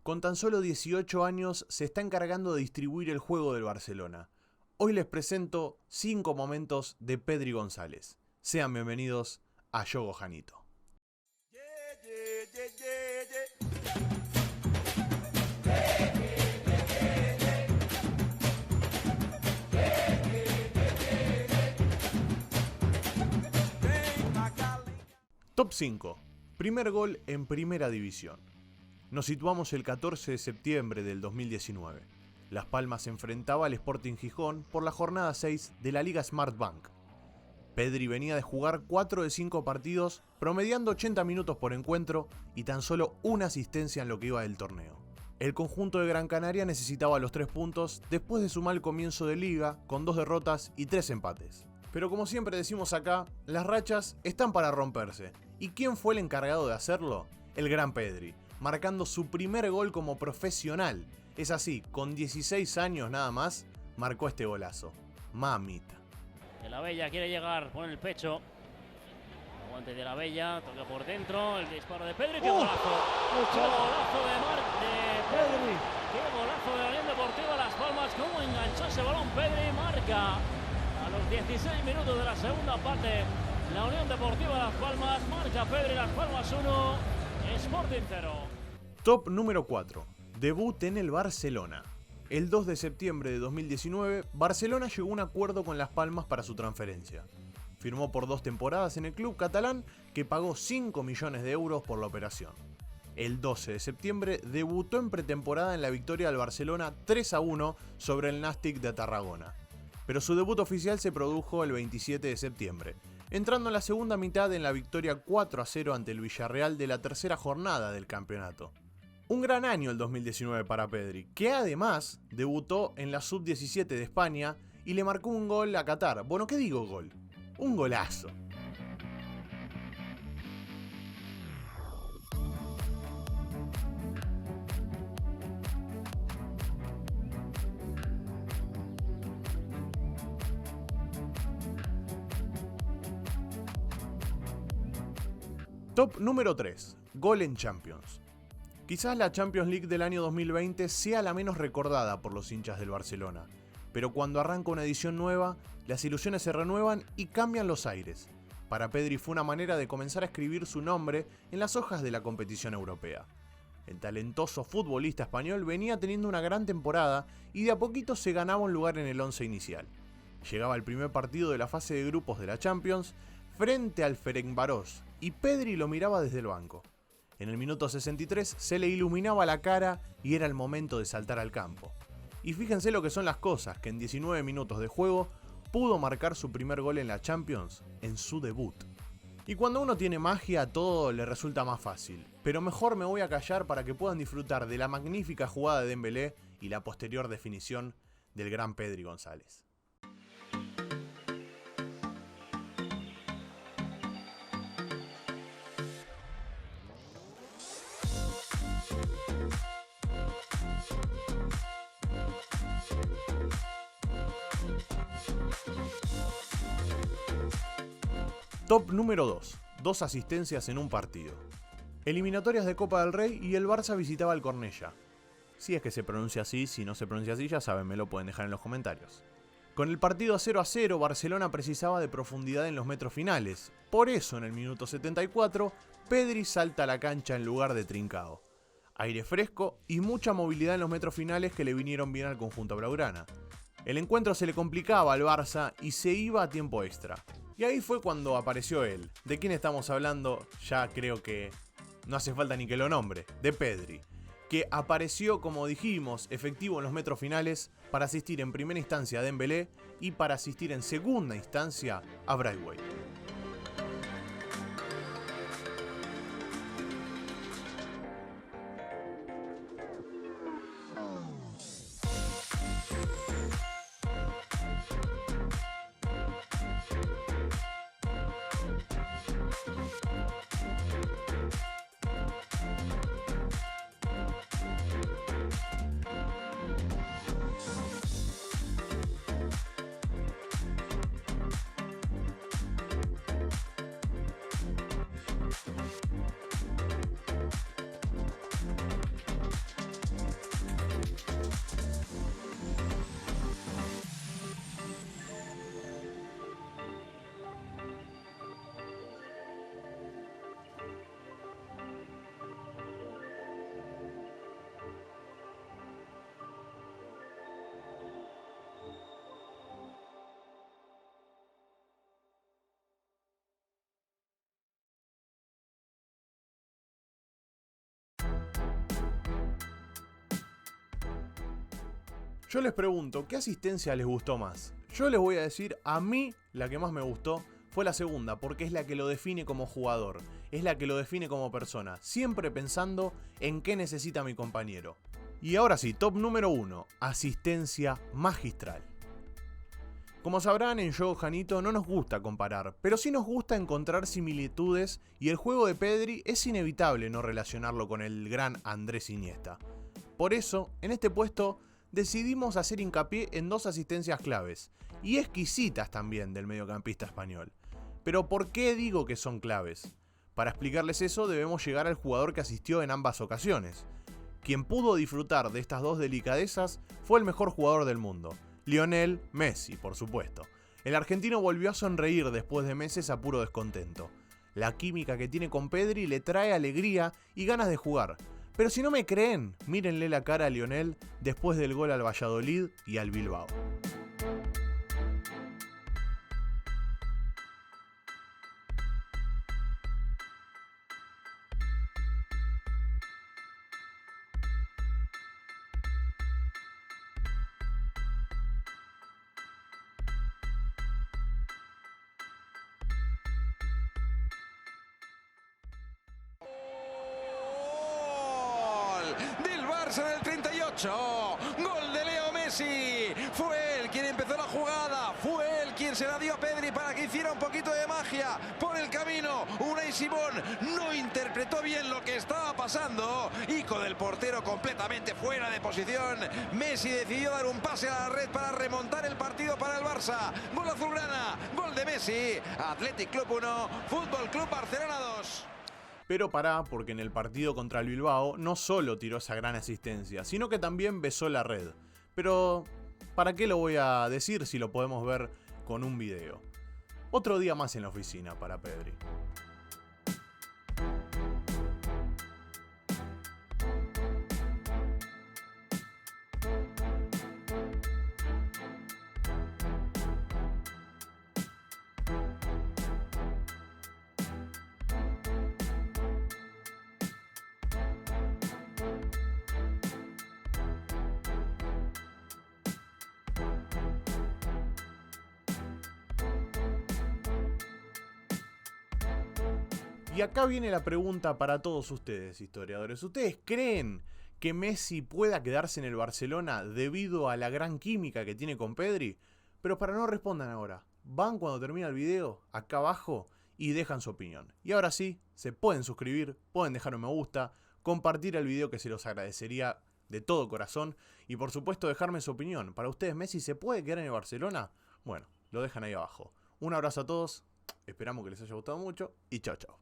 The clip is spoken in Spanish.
con tan solo 18 años se está encargando de distribuir el juego del Barcelona. Hoy les presento 5 momentos de Pedri González. Sean bienvenidos a Yogo Janito. Top 5. Primer gol en Primera División. Nos situamos el 14 de septiembre del 2019. Las Palmas se enfrentaba al Sporting Gijón por la jornada 6 de la Liga Smartbank. Pedri venía de jugar 4 de 5 partidos, promediando 80 minutos por encuentro y tan solo una asistencia en lo que iba del torneo. El conjunto de Gran Canaria necesitaba los 3 puntos después de su mal comienzo de liga, con 2 derrotas y 3 empates. Pero como siempre decimos acá, las rachas están para romperse. ¿Y quién fue el encargado de hacerlo? El gran Pedri, marcando su primer gol como profesional. Es así, con 16 años nada más, marcó este golazo. Mamita. De la Bella quiere llegar, pone el pecho. Aguante de la Bella, toca por dentro, el disparo de Pedri. ¡Qué golazo! ¡Qué golazo de Pedri! ¡Qué golazo de la Unión Deportiva Las Palmas! ¿Cómo enganchó ese balón Pedri? Marca a los 16 minutos de la segunda parte. La Unión Deportiva Las Palmas, marca Pedri, Las Palmas 1, Sporting 0. Top número 4. Debut en el Barcelona. El 2 de septiembre de 2019, Barcelona llegó a un acuerdo con Las Palmas para su transferencia. Firmó por 2 temporadas en el club catalán, que pagó 5 millones de euros por la operación. El 12 de septiembre debutó en pretemporada en la victoria del Barcelona 3-1 sobre el Nàstic de Tarragona. Pero su debut oficial se produjo el 27 de septiembre, entrando en la segunda mitad en la victoria 4-0 ante el Villarreal de la tercera jornada del campeonato. Un gran año el 2019 para Pedri, que además debutó en la Sub-17 de España y le marcó un gol a Qatar. Bueno, ¿qué digo gol? Un golazo. Top número 3. Gol en Champions. Quizás la Champions League del año 2020 sea la menos recordada por los hinchas del Barcelona, pero cuando arranca una edición nueva, las ilusiones se renuevan y cambian los aires. Para Pedri fue una manera de comenzar a escribir su nombre en las hojas de la competición europea. El talentoso futbolista español venía teniendo una gran temporada y de a poquito se ganaba un lugar en el 11 inicial. Llegaba el primer partido de la fase de grupos de la Champions frente al Ferencváros y Pedri lo miraba desde el banco. En el minuto 63 se le iluminaba la cara y era el momento de saltar al campo. Y fíjense lo que son las cosas, que en 19 minutos de juego pudo marcar su primer gol en la Champions en su debut. Y cuando uno tiene magia todo le resulta más fácil, pero mejor me voy a callar para que puedan disfrutar de la magnífica jugada de Dembélé y la posterior definición del gran Pedri González. Top número 2. 2 asistencias en un partido. Eliminatorias de Copa del Rey y el Barça visitaba al Cornellà. Si es que se pronuncia así, si no se pronuncia así ya saben, me lo pueden dejar en los comentarios. Con el partido 0-0, Barcelona precisaba de profundidad en los metros finales. Por eso en el minuto 74, Pedri salta a la cancha en lugar de Trincao. Aire fresco y mucha movilidad en los metros finales que le vinieron bien al conjunto blaugrana. El encuentro se le complicaba al Barça y se iba a tiempo extra. Y ahí fue cuando apareció él. ¿De quién estamos hablando? Ya creo que no hace falta ni que lo nombre. De Pedri, que apareció, como dijimos, efectivo en los metros finales para asistir en primera instancia a Dembélé y para asistir en segunda instancia a Braithwaite. Yo les pregunto, ¿qué asistencia les gustó más? Yo les voy a decir, a mí la que más me gustó fue la segunda, porque es la que lo define como jugador, es la que lo define como persona, siempre pensando en qué necesita mi compañero. Y ahora sí, top número 1, asistencia magistral. Como sabrán, en Yogo Janito no nos gusta comparar, pero sí nos gusta encontrar similitudes y el juego de Pedri es inevitable no relacionarlo con el gran Andrés Iniesta. Por eso, en este puesto, decidimos hacer hincapié en 2 asistencias claves, y exquisitas también del mediocampista español. Pero ¿por qué digo que son claves? Para explicarles eso debemos llegar al jugador que asistió en ambas ocasiones. Quien pudo disfrutar de estas 2 delicadezas fue el mejor jugador del mundo, Lionel Messi, por supuesto. El argentino volvió a sonreír después de meses a puro descontento. La química que tiene con Pedri le trae alegría y ganas de jugar. Pero si no me creen, mírenle la cara a Lionel después del gol al Valladolid y al Bilbao. Del Barça del 38, gol de Leo Messi, fue él quien empezó la jugada, fue él quien se la dio a Pedri para que hiciera un poquito de magia por el camino. Unai Simón no interpretó bien lo que estaba pasando y con el portero completamente fuera de posición, Messi decidió dar un pase a la red para remontar el partido para el Barça. Gol azulgrana, gol de Messi, Athletic Club 1, Fútbol Club Barcelona 2. Pero pará, porque en el partido contra el Bilbao no solo tiró esa gran asistencia, sino que también besó la red. Pero, ¿para qué lo voy a decir si lo podemos ver con un video? Otro día más en la oficina para Pedri. Y acá viene la pregunta para todos ustedes, historiadores. ¿Ustedes creen que Messi pueda quedarse en el Barcelona debido a la gran química que tiene con Pedri? Pero para no respondan ahora, van cuando termina el video, acá abajo, y dejan su opinión. Y ahora sí, se pueden suscribir, pueden dejar un me gusta, compartir el video que se los agradecería de todo corazón, y por supuesto dejarme su opinión. ¿Para ustedes Messi se puede quedar en el Barcelona? Bueno, lo dejan ahí abajo. Un abrazo a todos, esperamos que les haya gustado mucho, y chao chao.